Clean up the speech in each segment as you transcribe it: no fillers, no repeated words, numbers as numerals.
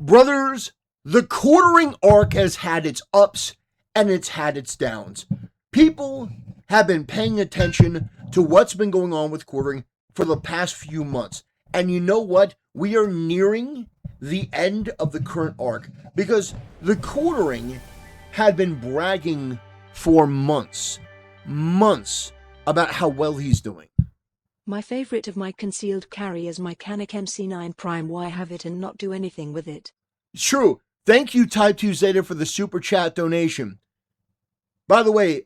Brothers, the quartering arc has had its ups and it's had its downs. People have been paying attention to what's been going on with quartering for the past few months. And you know what? We are nearing the end of the current arc because the quartering had been bragging for months about how well he's doing. My favorite of my concealed carry is my Canik MC9 Prime. Why have it and not do anything with it? True. Thank you, Type 2 Zeta, for the super chat donation. By the way,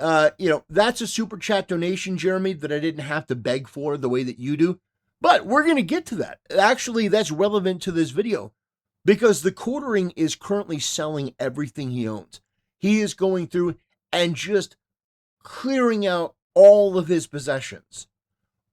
that's a super chat donation, Jeremy, that I didn't have to beg for the way that you do. But we're going to get to that. Actually, that's relevant to this video because the quartering is currently selling everything he owns. He is going through and just clearing out all of his possessions.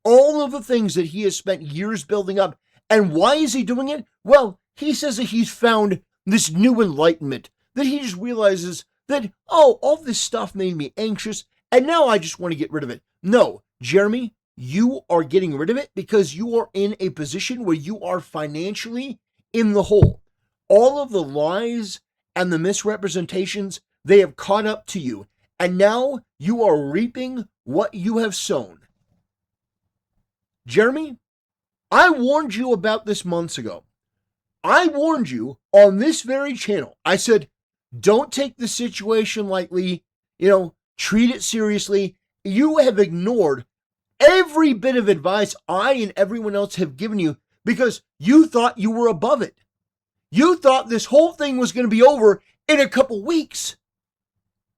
All of the things that he has spent years building up. And why is he doing it? Well, he says that he's found this new enlightenment, that he just realizes that, all this stuff made me anxious, and now I just want to get rid of it. No, Jeremy, you are getting rid of it because you are in a position where you are financially in the hole. All of the lies and the misrepresentations, they have caught up to you, and now you are reaping what you have sown. Jeremy, I warned you about this months ago. I warned you on this very channel. I said, don't take the situation lightly, treat it seriously. You have ignored every bit of advice I and everyone else have given you because you thought you were above it. You thought this whole thing was going to be over in a couple weeks.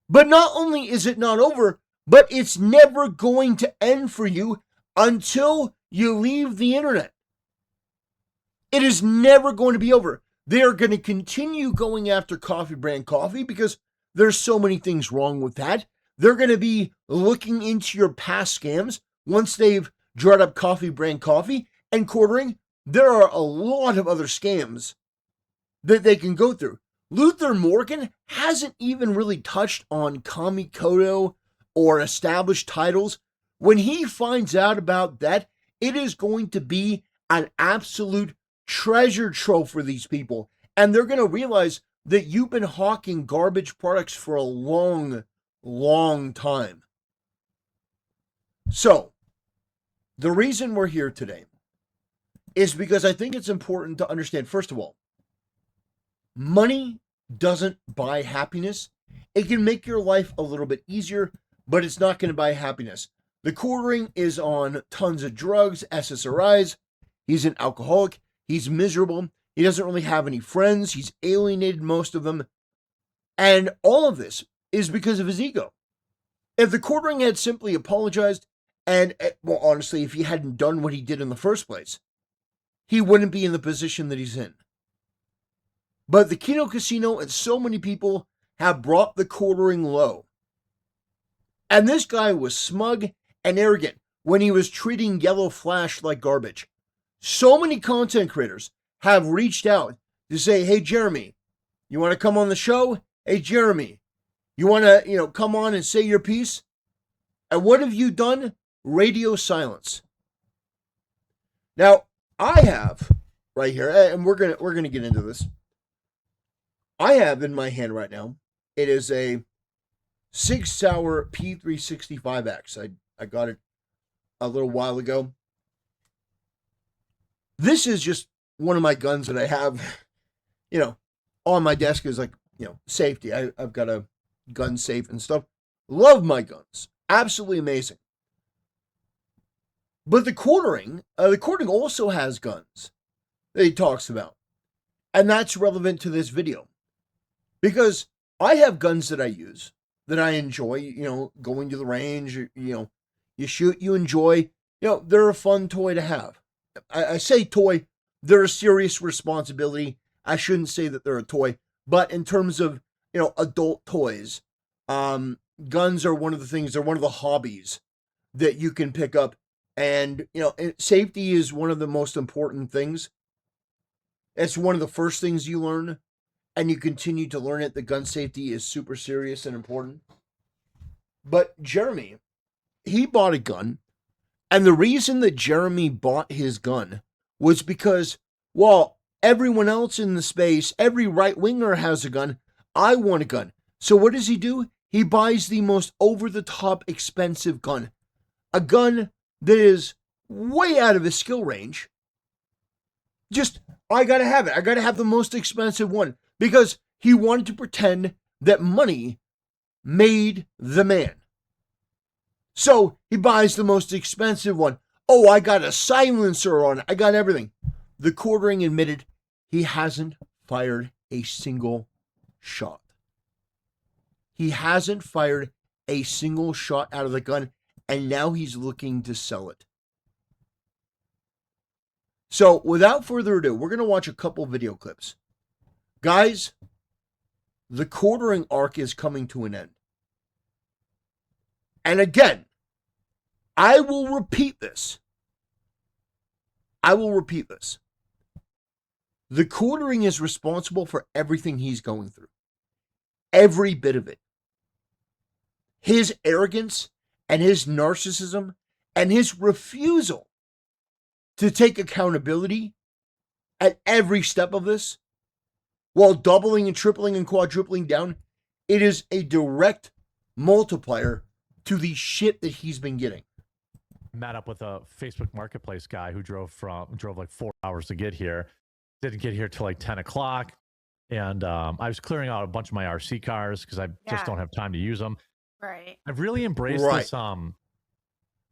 But not only is it not over, but it's never going to end for you until you leave the internet. It is never going to be over. They are going to continue going after Coffee Brand Coffee because there's so many things wrong with that. They're going to be looking into your past scams once they've drawn up Coffee Brand Coffee and quartering. There are a lot of other scams that they can go through. Luther Morgan hasn't even really touched on Kamikoto or established titles. When he finds out about that, it is going to be an absolute treasure trove for these people. And they're going to realize that you've been hawking garbage products for a long, long time. So, the reason we're here today is because I think it's important to understand, first of all, money doesn't buy happiness. It can make your life a little bit easier, but it's not going to buy happiness. The quartering is on tons of drugs, SSRIs. He's an alcoholic. He's miserable. He doesn't really have any friends. He's alienated most of them. And all of this is because of his ego. If the quartering had simply apologized, and, well, honestly, if he hadn't done what he did in the first place, he wouldn't be in the position that he's in. But the Kino Casino and so many people have brought the quartering low. And this guy was smug and arrogant when he was treating Yellow Flash like garbage. So many content creators have reached out to say, hey, Jeremy, you want to come on the show? Hey, Jeremy, you want to, come on and say your piece? And what have you done? Radio silence. Now, I have right here, and we're gonna get into this. I have in my hand right now, it is a Sig Sauer P365X. I got it a little while ago. This is just one of my guns that I have, on my desk is like, safety. I've got a gun safe and stuff. Love my guns. Absolutely amazing. But the quartering also has guns that he talks about. And that's relevant to this video. Because I have guns that I use, that I enjoy, going to the range, you shoot, you enjoy, they're a fun toy to have. I say toy, they're a serious responsibility. I shouldn't say that they're a toy, but in terms of, adult toys, guns are one of the things, they're one of the hobbies that you can pick up. And, safety is one of the most important things. It's one of the first things you learn, and you continue to learn it. The gun safety is super serious and important. But Jeremy, he bought a gun, and the reason that Jeremy bought his gun was because, well, everyone else in the space, every right winger has a gun. I want a gun. So what does he do? He buys the most over-the-top expensive gun. A gun that is way out of his skill range. Just, I gotta have it. I gotta have the most expensive one. Because he wanted to pretend that money made the man. So he buys the most expensive one. Oh, I got a silencer on it. I got everything. The quartering admitted he hasn't fired a single shot. He hasn't fired a single shot out of the gun, and now he's looking to sell it. So, without further ado, we're going to watch a couple video clips. Guys, the quartering arc is coming to an end. And again, I will repeat this. The quartering is responsible for everything he's going through. Every bit of it. His arrogance and his narcissism and his refusal to take accountability at every step of this, while doubling and tripling and quadrupling down, it is a direct multiplier to the shit that he's been getting. Met up with a Facebook Marketplace guy who drove like 4 hours to get here. Didn't get here till like 10 o'clock. And I was clearing out a bunch of my RC cars because I just don't have time to use them. Right. I've really embraced this.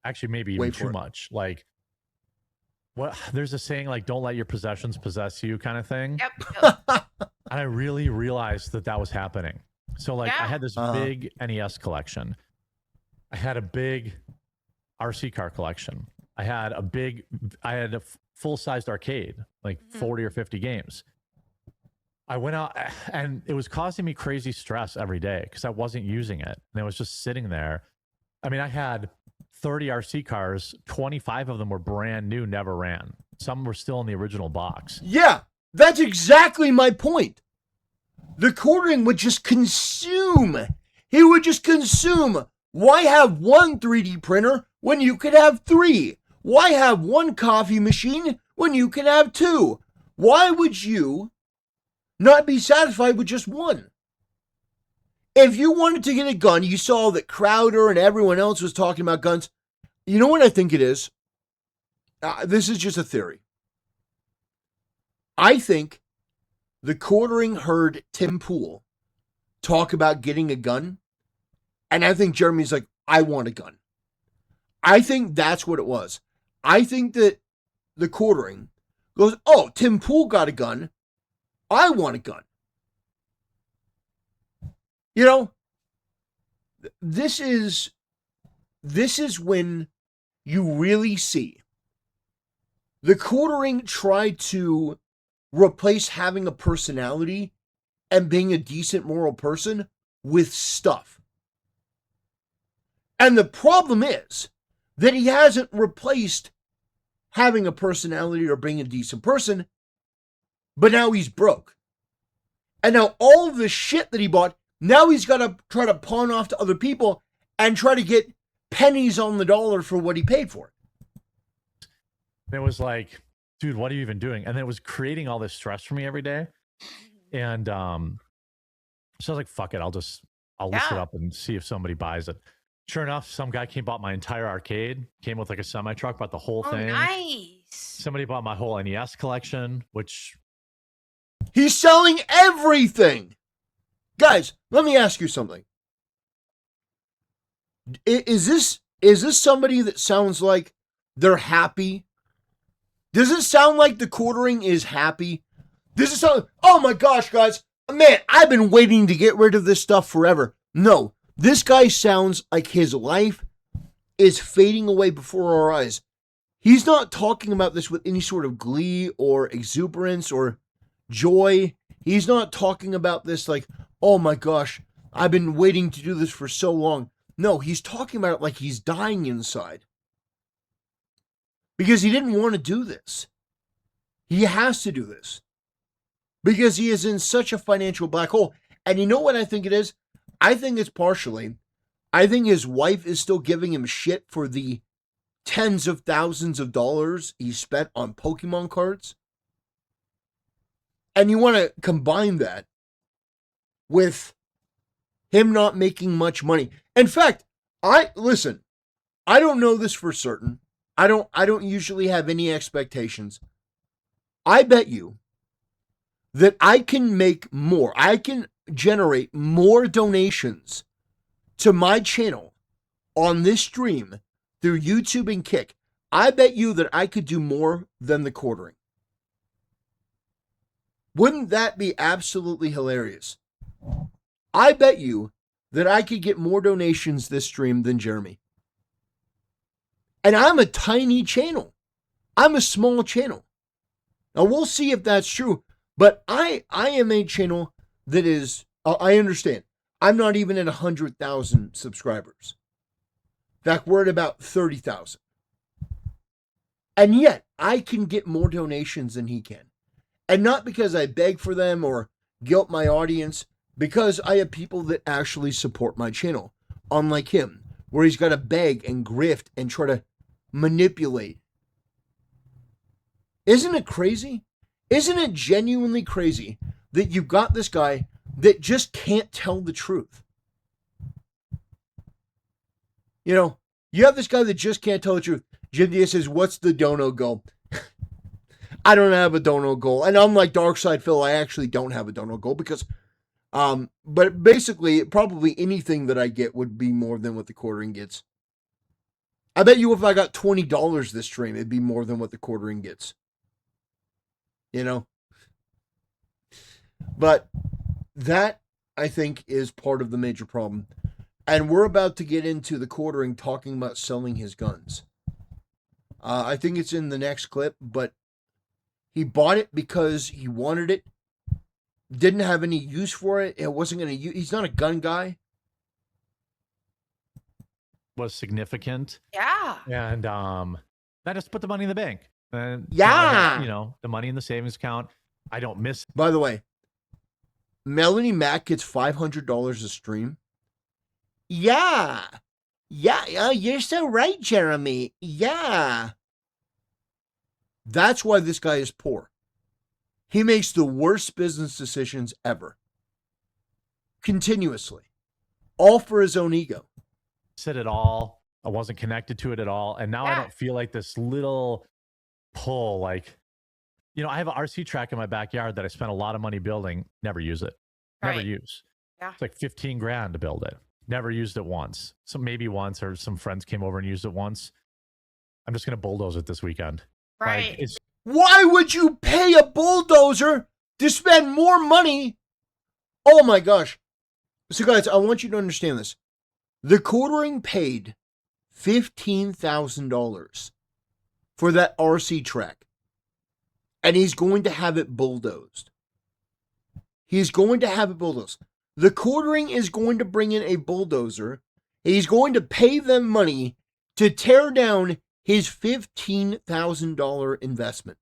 Actually, maybe even too much. Like, what? There's a saying like, "Don't let your possessions possess you," kind of thing. Yep. And I really realized that was happening. So, like, I had this big NES collection. I had a big RC car collection. I had a full-sized arcade, like 40 or 50 games. I went out and it was causing me crazy stress every day because I wasn't using it. And it was just sitting there. I mean, I had 30 RC cars, 25 of them were brand new, never ran. Some were still in the original box. Yeah, that's exactly my point. The quartering would just consume. He would just consume. Why have one 3D printer when you could have 3? Why have one coffee machine when you can have 2? Why would you not be satisfied with just one? If you wanted to get a gun, you saw that Crowder and everyone else was talking about guns. You know what I think it is? This is just a theory. I think the quartering heard Tim Pool talk about getting a gun, and I think Jeremy's like, I want a gun. I think that's what it was. I think that the quartering goes, oh, Tim Pool got a gun. I want a gun. You know, this is when you really see the quartering try to replace having a personality and being a decent moral person with stuff. And the problem is that he hasn't replaced having a personality or being a decent person, but now he's broke. And now all of the shit that he bought, now he's got to try to pawn off to other people and try to get pennies on the dollar for what he paid for it. It was like, dude, what are you even doing? And it was creating all this stress for me every day. And so I was like, fuck it, I'll list it up and see if somebody buys it. Sure enough, some guy bought my entire arcade, came with like a semi-truck, bought the whole thing. Nice. Somebody bought my whole NES collection, which... He's selling everything. Guys, let me ask you something. Is this somebody that sounds like they're happy? Does it sound like the quartering is happy? Does it sound, oh my gosh, guys, man, I've been waiting to get rid of this stuff forever. No, this guy sounds like his life is fading away before our eyes. He's not talking about this with any sort of glee or exuberance or joy. He's not talking about this like, oh my gosh, I've been waiting to do this for so long. No, he's talking about it like he's dying inside. Because he didn't want to do this. He has to do this. Because he is in such a financial black hole. And you know what I think it is? I think it's partially, I think his wife is still giving him shit for the tens of thousands of dollars he spent on Pokemon cards. And you want to combine that with him not making much money. In fact, I don't know this for certain. I don't usually have any expectations. I bet you that I can make more. I can generate more donations to my channel on this stream through YouTube and Kick. I bet you that I could do more than the quartering. Wouldn't that be absolutely hilarious? I bet you that I could get more donations this stream than Jeremy. And I'm a tiny channel. I'm a small channel. Now we'll see if that's true. But I am a channel that is, I understand, I'm not even at 100,000 subscribers. In fact, we're at about 30,000. And yet, I can get more donations than he can. And not because I beg for them or guilt my audience, because I have people that actually support my channel. Unlike him, where he's got to beg and grift and try to manipulate. Isn't it crazy? Isn't it genuinely crazy that you've got this guy that just can't tell the truth? You know, you have this guy that just can't tell the truth. Jim Diaz says, what's the dono goal? I don't have a dono goal. And unlike Darkside Phil, I actually don't have a dono goal because, but basically, probably anything that I get would be more than what the quartering gets. I bet you if I got $20 this stream, it'd be more than what the quartering gets. You know? But that, I think, is part of the major problem. And we're about to get into the quartering talking about selling his guns. I think it's in the next clip, but he bought it because he wanted it. Didn't have any use for it. It wasn't going to use. He's not a gun guy. Was significant. Yeah. And I just put the money in the bank. And yeah. You know, the money in the savings account. I don't miss. By the way, Melanie Mack gets $500 a stream. Yeah. Yeah, you're so right, Jeremy. Yeah. That's why this guy is poor. He makes the worst business decisions ever. Continuously. All for his own ego. Said it all. I wasn't connected to it at all. And now I don't feel like this little pull. Like, you know, I have an RC track in my backyard that I spent a lot of money building. Never use it. Never use. Yeah. It's like 15 grand to build it. Never used it once. So maybe once, or some friends came over and used it once. I'm just going to bulldoze it this weekend. Right. Like, why would you pay a bulldozer to spend more money? Oh my gosh. So guys, I want you to understand this. The quartering paid $15,000 for that RC track. And he's going to have it bulldozed. He's going to have it bulldozed. The quartering is going to bring in a bulldozer. He's going to pay them money to tear down his $15,000 investment.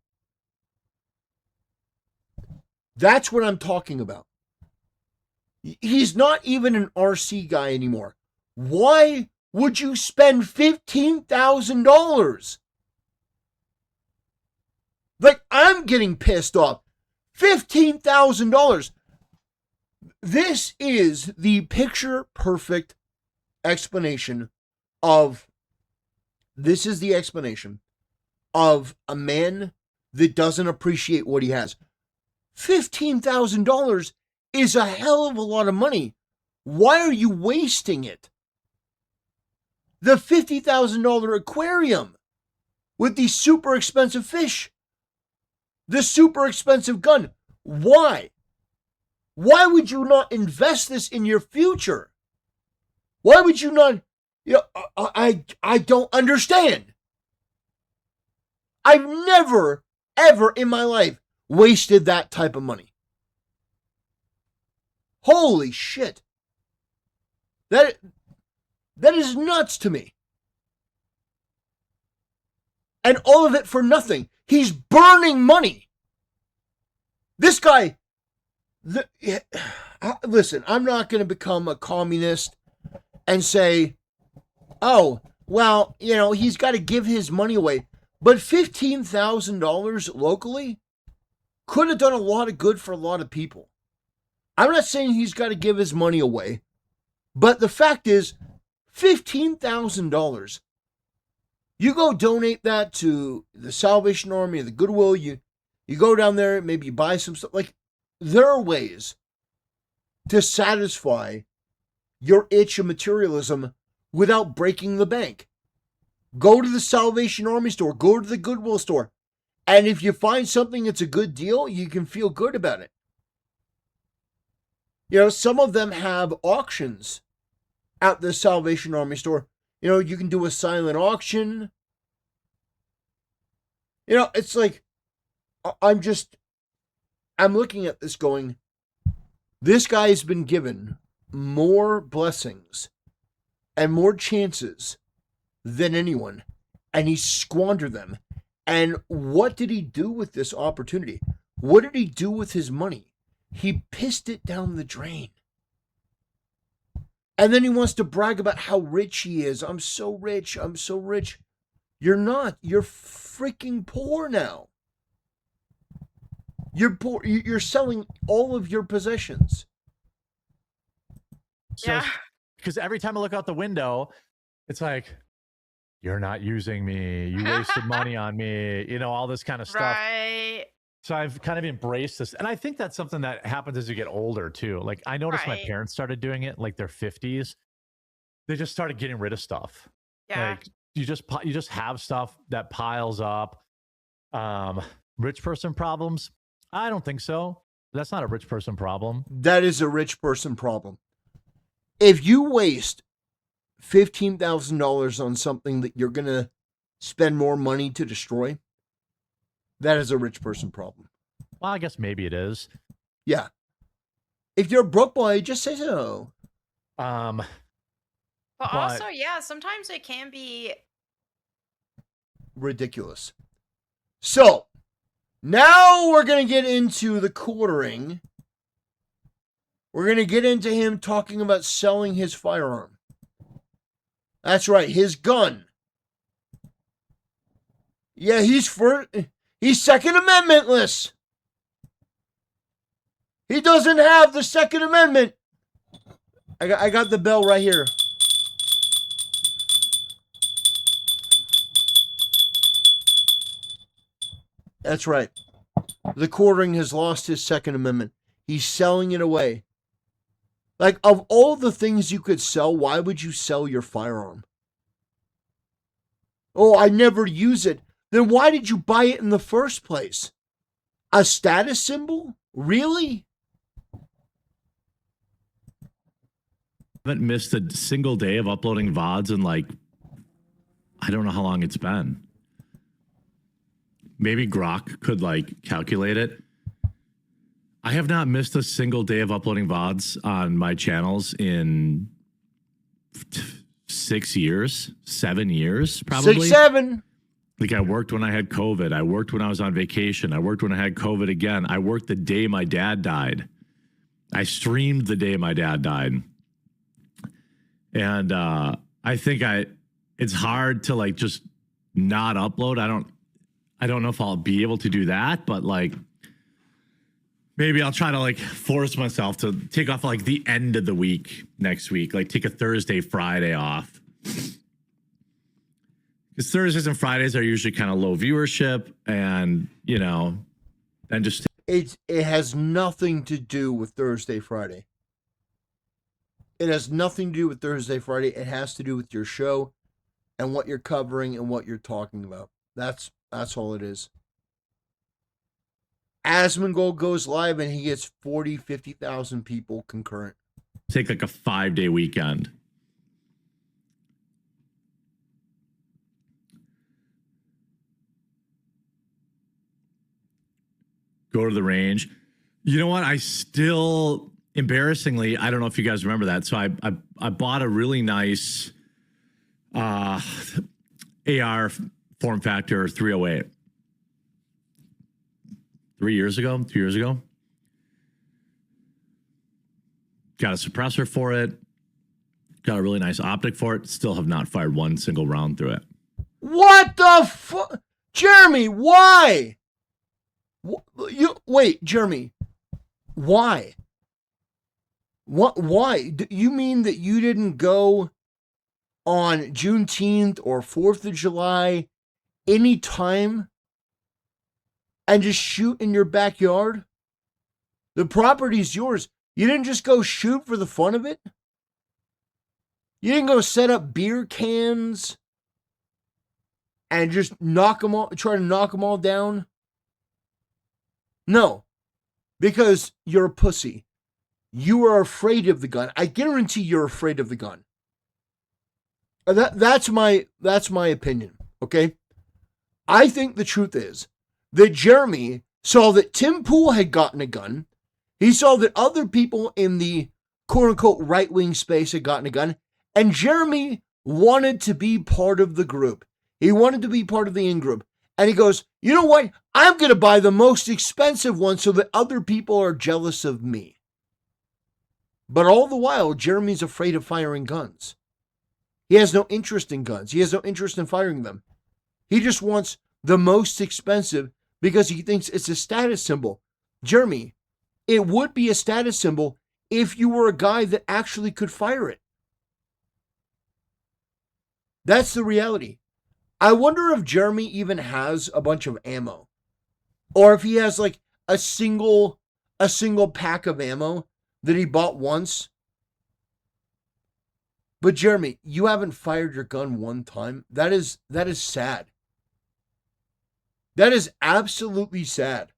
That's what I'm talking about. He's not even an RC guy anymore. Why would you spend $15,000? Like, I'm getting pissed off. $15,000. This is the picture-perfect explanation of a man that doesn't appreciate what he has. $15,000 is a hell of a lot of money. Why are you wasting it? The $50,000 aquarium with the super expensive fish, the super expensive gun. Why? Why would you not invest this in your future? Why would you not? You know, I don't understand. I've never, ever in my life wasted that type of money. Holy shit. That is nuts to me. And all of it for nothing. He's burning money. This guy, listen, I'm not going to become a communist and say, oh, well, you know, he's got to give his money away. But $15,000 locally? could have done a lot of good for a lot of people. I'm not saying he's got to give his money away, but the fact is, $15,000. You go donate that to the Salvation Army, the Goodwill. You go down there, maybe you buy some stuff. Like, there are ways to satisfy your itch of materialism without breaking the bank. Go to the Salvation Army store, go to the Goodwill store, and if you find something that's a good deal, you can feel good about it. You know, some of them have auctions at the Salvation Army store. You know, you can do a silent auction. You know, it's like, I'm looking at this going, this guy has been given more blessings and more chances than anyone, and he squandered them. And what did he do with this opportunity? What did he do with his money? He pissed it down the drain. And then he wants to brag about how rich he is. I'm so rich. I'm so rich. You're not. You're freaking poor now. You're poor. You're selling all of your possessions. So, yeah. Because every time I look out the window, it's like, you're not using me. You wasted money on me. You know, all this kind of stuff. Right. So I've kind of embraced this. And I think that's something that happens as you get older too. Like, I noticed my parents started doing it, like their 50s. They just started getting rid of stuff. Yeah. Like, you just have stuff that piles up. Rich person problems? I don't think so. That's not a rich person problem. That is a rich person problem. If you waste $15,000 on something that you're going to spend more money to destroy, that is a rich person problem. Well, I guess maybe it is. Yeah. If you're a broke boy, just say so. But also, yeah, sometimes it can be ridiculous. So, now we're going to get into the quartering. We're going to get into him talking about selling his firearm. That's right, his gun. Yeah, he's Second Amendmentless. He doesn't have the Second Amendment. I got the bell right here. That's right. The quartering has lost his Second Amendment. He's selling it away. Like, of all the things you could sell, why would you sell your firearm? Oh, I never use it. Then why did you buy it in the first place? A status symbol? Really? Haven't missed a single day of uploading VODs in, like, I don't know how long it's been. Maybe Grok could, like, calculate it. I have not missed a single day of uploading VODs on my channels in 6 years, 7 years, probably. 6, 7. Like, I worked when I had COVID. I worked when I was on vacation. I worked when I had COVID again. I worked the day my dad died. I streamed the day my dad died. And I think it's hard to, like, just not upload. I don't know if I'll be able to do that, but, like, maybe I'll try to, like, force myself to take off, like, the end of the week next week. Like, take a Thursday, Friday off. Because Thursdays and Fridays are usually kind of low viewership, and, you know, then just... It has nothing to do with Thursday, Friday. It has nothing to do with Thursday, Friday. It has to do with your show and what you're covering and what you're talking about. That's all it is. Asmongold goes live and he gets 40, 50,000 people concurrent. Take like a 5-day weekend. Go to the range. You know what? I still, embarrassingly, I don't know if you guys remember that. So I bought a really nice AR form factor 308. 2 years ago. Got a suppressor for it. Got a really nice optic for it. Still have not fired one single round through it. What the fuck? Jeremy, why? Wait, Jeremy. Why? Why? Do you mean that you didn't go on Juneteenth or 4th of July any time and just shoot in your backyard? The property's yours. You didn't just go shoot for the fun of it? You didn't go set up beer cans and just try to knock them all down? No, because you're a pussy. You are afraid of the gun. I guarantee you're afraid of the gun. That's my opinion, okay? I think the truth is that Jeremy saw that Tim Pool had gotten a gun. He saw that other people in the quote-unquote right-wing space had gotten a gun, and Jeremy wanted to be part of the group. He wanted to be part of the in-group. And he goes, you know what? I'm going to buy the most expensive one so that other people are jealous of me. But all the while, Jeremy's afraid of firing guns. He has no interest in guns. He has no interest in firing them. He just wants the most expensive because he thinks it's a status symbol. Jeremy, it would be a status symbol if you were a guy that actually could fire it. That's the reality. I wonder if Jeremy even has a bunch of ammo. Or if he has like a single pack of ammo that he bought once. But Jeremy, you haven't fired your gun one time. That is sad. That is absolutely sad.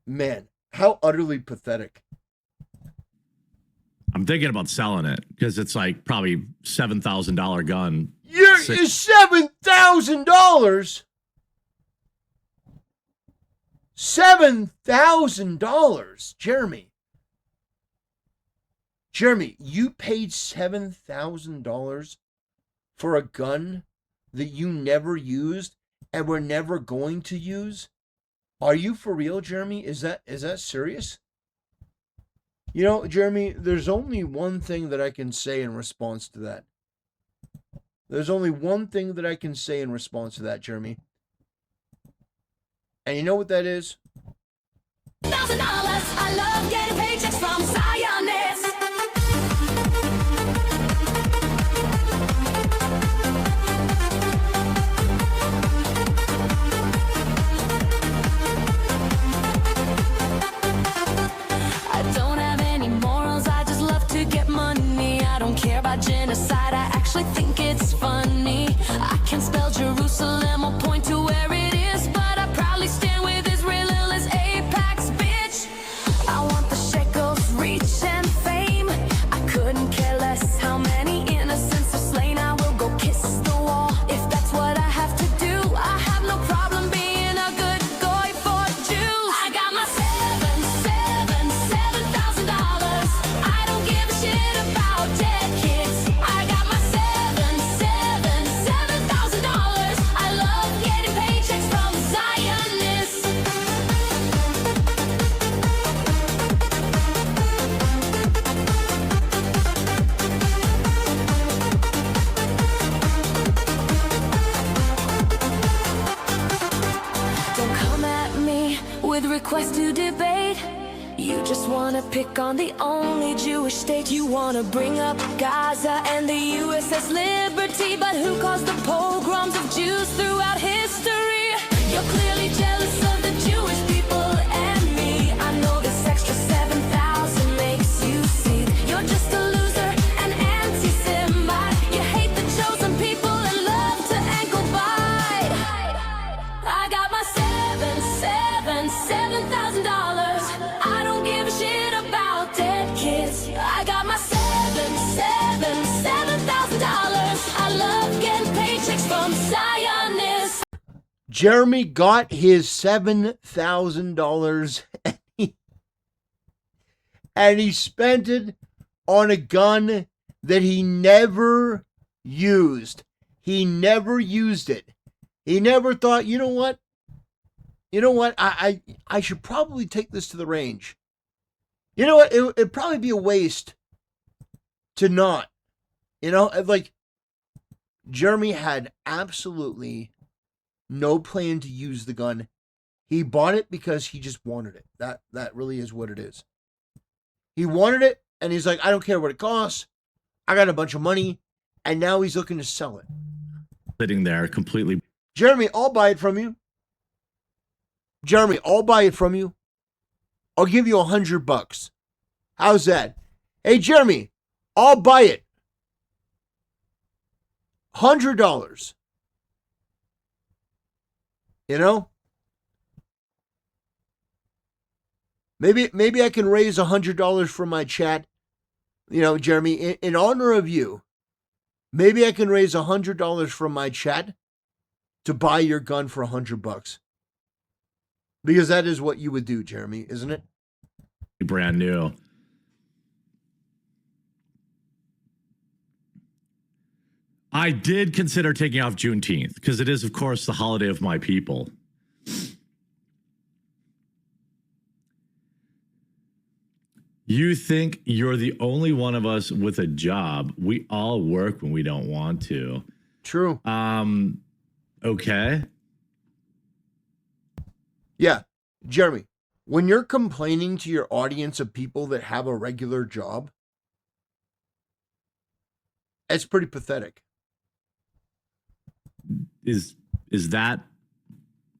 Man, how utterly pathetic. I'm thinking about selling it because it's like probably $7,000 gun. It's $7,000. $7,000, Jeremy. Jeremy, you paid $7,000 for a gun that you never used and were never going to use? Are you for real, Jeremy? Is that serious? You know, Jeremy, there's only one thing that I can say in response to that. There's only one thing that I can say in response to that, Jeremy. And you know what that is? $1,000. I love getting paychecks from Zionist. I don't have any morals. I just love to get money. I don't care about genocide. I actually think it's funny. I can spell Jerusalem or point to where it is, but I proudly stand with Israel as Apex, bitch. I want the shekels, reach, and fame. I couldn't care less how many innocents are slain. I will go kiss the wall if that's what I have to do. I have no problem being a good guy for Jews. I got my $7,000. I don't give a shit about dead kids. I got my $7,000. I love getting paychecks from Zionists. Don't come at me with requests to debate. You just wanna pick on the only Jewish state. You wanna bring up Gaza and the USS Liberty, but who caused the pogroms of Jews throughout history? You're clearly jealous of the Jewish people and me. I know this extra 7,000 makes you see you're just a loser, an anti-Semite. You hate the chosen people and love to ankle bite. I got my $7,000. I don't give a shit about dead kids. I got my $7,000. I love getting paychecks from Zionists. Jeremy got his $7,000 and he spent it on a gun that he never used. He never used it. He never thought, you know what? I should probably take this to the range. You know what? It'd probably be a waste to not. You know, like, Jeremy had absolutely no plan to use the gun. He bought it because he just wanted it. That really is what it is. He wanted it, and he's like, I don't care what it costs. I got a bunch of money, and now he's looking to sell it. Sitting there completely. Jeremy, I'll buy it from you. Jeremy, I'll buy it from you. I'll give you $100. How's that? Hey, Jeremy, I'll buy it. $100. You know? Maybe I can raise $100 from my chat. You know, Jeremy, in honor of you, maybe I can raise $100 from my chat to buy your gun for $100. Because that is what you would do, Jeremy, isn't it? Brand new. I did consider taking off Juneteenth because it is, of course, the holiday of my people. You think you're the only one of us with a job. We all work when we don't want to. True. Okay. Yeah. Jeremy, when you're complaining to your audience of people that have a regular job, it's pretty pathetic. Is that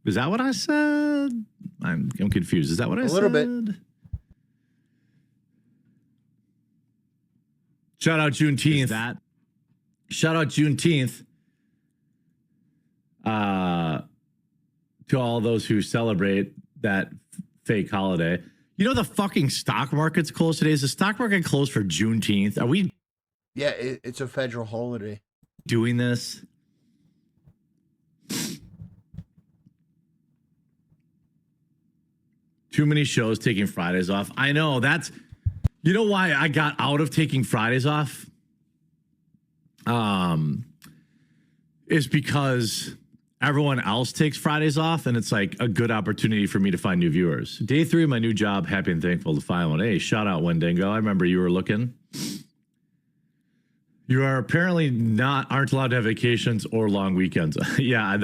what I said? I'm confused. Is that what I said? A little bit. Shout out Juneteenth. Shout out Juneteenth to all those who celebrate that fake holiday. You know the fucking stock market's closed today. Is the stock market closed for Juneteenth? Are we? Yeah, it's a federal holiday. Doing this? Too many shows taking Fridays off. I know that's. You know why I got out of taking Fridays off? Is because everyone else takes Fridays off, and it's like a good opportunity for me to find new viewers. Day 3 of my new job, happy and thankful to find one. Hey, shout out Wendigo. I remember you were looking. You are apparently aren't allowed to have vacations or long weekends. Yeah.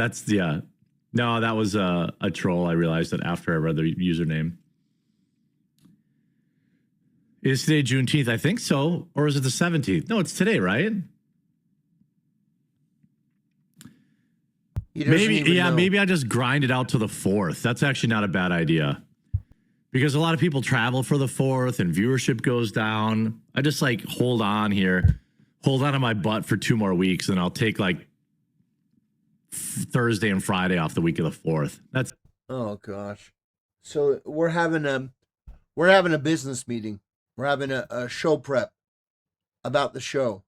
No, that was a troll. I realized that after I read the username. Is today Juneteenth? I think so. Or is it the 17th? No, it's today, right? Maybe I just grind it out to the 4th. That's actually not a bad idea. Because a lot of people travel for the 4th and viewership goes down. I just like hold on here. Hold on to my butt for 2 more weeks, and I'll take like Thursday and Friday off the week of the 4th. That's oh gosh. So we're having a business meeting. We're having a show prep about the show.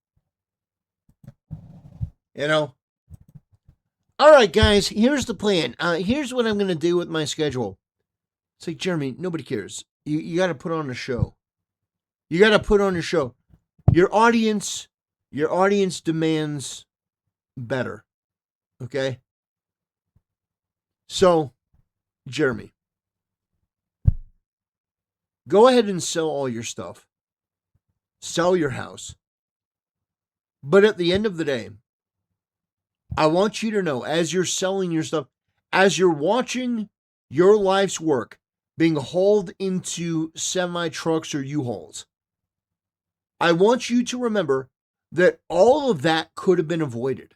You know? All right, guys, here's the plan. Here's what I'm going to do with my schedule. It's like, Jeremy, nobody cares. You got to put on a show. You got to put on a show. Your audience demands better. Okay? So, Jeremy, go ahead and sell all your stuff. Sell your house. But at the end of the day, I want you to know, as you're selling your stuff, as you're watching your life's work being hauled into semi-trucks or U-Hauls, I want you to remember that all of that could have been avoided.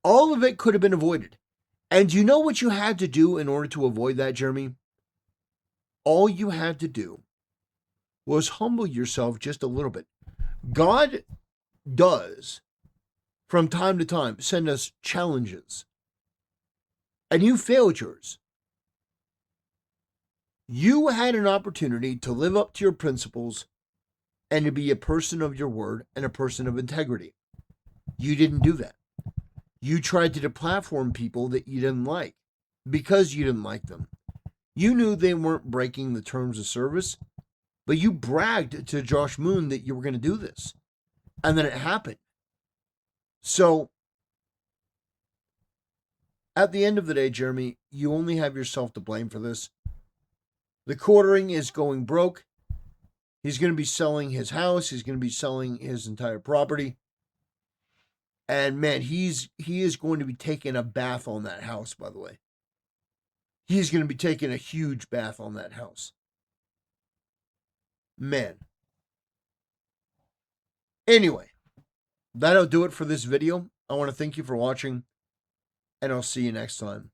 All of it could have been avoided. And you know what you had to do in order to avoid that, Jeremy? All you had to do was humble yourself just a little bit. God does, from time to time, send us challenges. And you failed yours. You had an opportunity to live up to your principles and to be a person of your word and a person of integrity. You didn't do that. You tried to deplatform people that you didn't like because you didn't like them. You knew they weren't breaking the terms of service, but you bragged to Josh Moon that you were going to do this. And then it happened. So, at the end of the day, Jeremy, you only have yourself to blame for this. The quartering is going broke. He's going to be selling his house. He's going to be selling his entire property. And man, he is going to be taking a bath on that house, by the way. He's going to be taking a huge bath on that house. Man. Anyway, that'll do it for this video. I want to thank you for watching, and I'll see you next time.